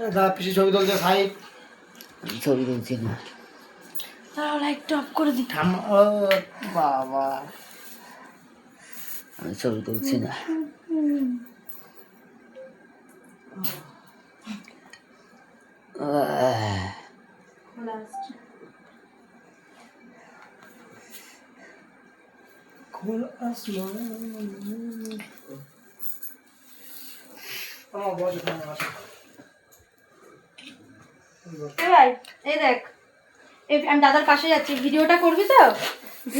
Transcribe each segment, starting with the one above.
দাদা পিসি ছবি তুলছে ভাই। ছবি তুলছি না, তাও লাইটটা অফ করে দি। ও বাবা, আমি ছবি তুলছি না। খোলা আসমান। আমার বড় এখানে আসে। এই দেখ, আমি দাদার পাশে যাচ্ছি, ভিডিওটা করবি তো?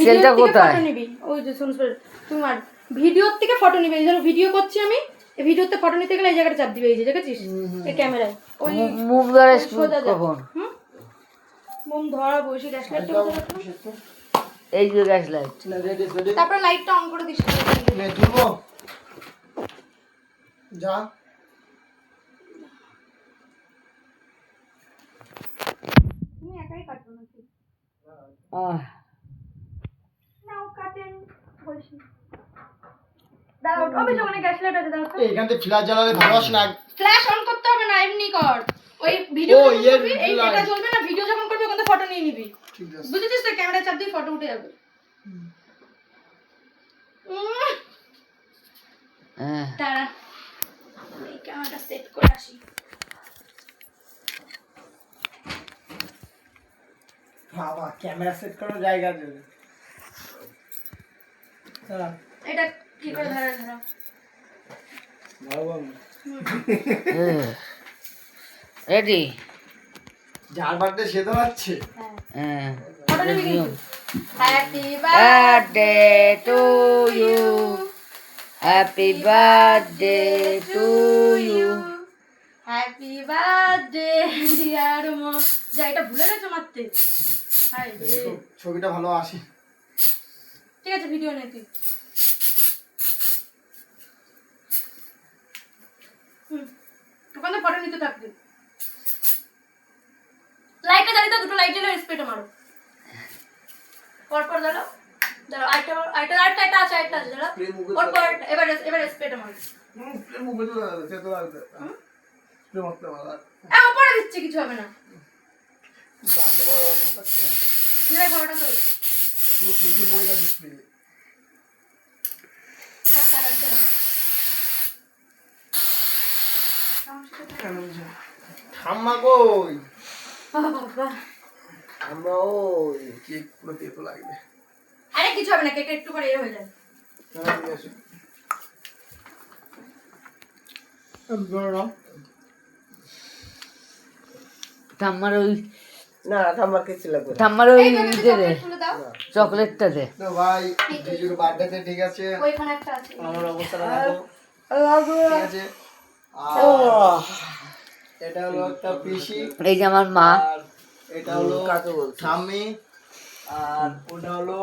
সেলটা কোথায়? ফটো নিবি, ওই যে শুন তোমার ভিডিওর থেকে ফটো নিবি। এই ধরো ভিডিও করছি আমি, এই ভিডিওতে ফটো নিতে গেলে এই জায়গাটা চাপ দিবে, এই যে দেখেছিস এই ক্যামেরায়, ওই মুভ ধরে সোজা যা। কখন? মোম ধরা বসে গ্যাস লাইটটা এই যে গ্যাস লাইট, তারপর লাইটটা অন করে দিস। মে তুলবো যা। তুমি একাই কাটবো নাকি? আহ নাও কাটেন, বলছি দাঁড়াও, ওই যে ওখানে গ্যাস লাইট আছে, দাঁড়াও। এইখান থেকে ফ্ল্যাশ জ্বালালে ভালো আসে না। ফ্ল্যাশ অন করতে হবে না, এমনি কর। ওই ভিডিও ও, যখন করবি, এই light। এটা জ্বলবে না, ভিডিও যখন করবি ওখানে ফটো নিয়ে নিবি, ঠিক আছে। বুঝেছিস তো? ক্যামেরা চাপ দিয়ে ফটো উঠে যাবে। দাঁড়া, এই ক্যামেরাটা সেট করে আসি। বাবা ক্যামেরা সেট করার জায়গা দেবে। এটা কি করে ধরা ধরা? রেডি? যার বার্থডে সে তো পাচ্ছে। হ্যাঁ, ফটো নিবি কিন্তু। Happy birthday to you, happy birthday to you. Happy birthday dear mom. যা, এটা ভুলে গেছো মারতে। হাই রে, ছবিটা ভালো আসে। ঠিক আছে, ভিডিও নে তুই। ওখানে ফটো নিতে থাকবি। লাইটটা জ্বালিয়ে দাও, দুটো লাইট জ্বালিয়ে স্প্রেটা মারো। পরপর দাঁড়াও, দাঁড়াও, আরেকটা আছে, দাঁড়াও। পরপর এবার স্প্রেটা মারো। মুখে তো সে তো লাগবে। স্প্রে মারতে ভালো। পরে দিচ্ছে, কিছু হবে না। বার্থডে বড় রকম থাকছে। না, ফটোটা তো পুরো পিছে পড়ে গেছে স্প্রে। ঠাম্মা কই? আমরা ওই কেক পুরো তেতো লাগবে। আরে কিছু হবে না, কেক একটু পরে হয়ে যায়। ঠাম্মার ওই না ঠাম্মার কেক লাগবে। ঠাম্মার ওই দে দে, চকলেটটা দে। তো ভাই জিজুর বার্থডেতে ঠিক আছে। ওইখানে একটা আছে। আমার অবস্থাটা দেখো। ঠিক আছে। আর এটা হলো একটা পিসি, এই যে আমার মা, আর এটা হলো ঠাম্মি, আর ওটা হলো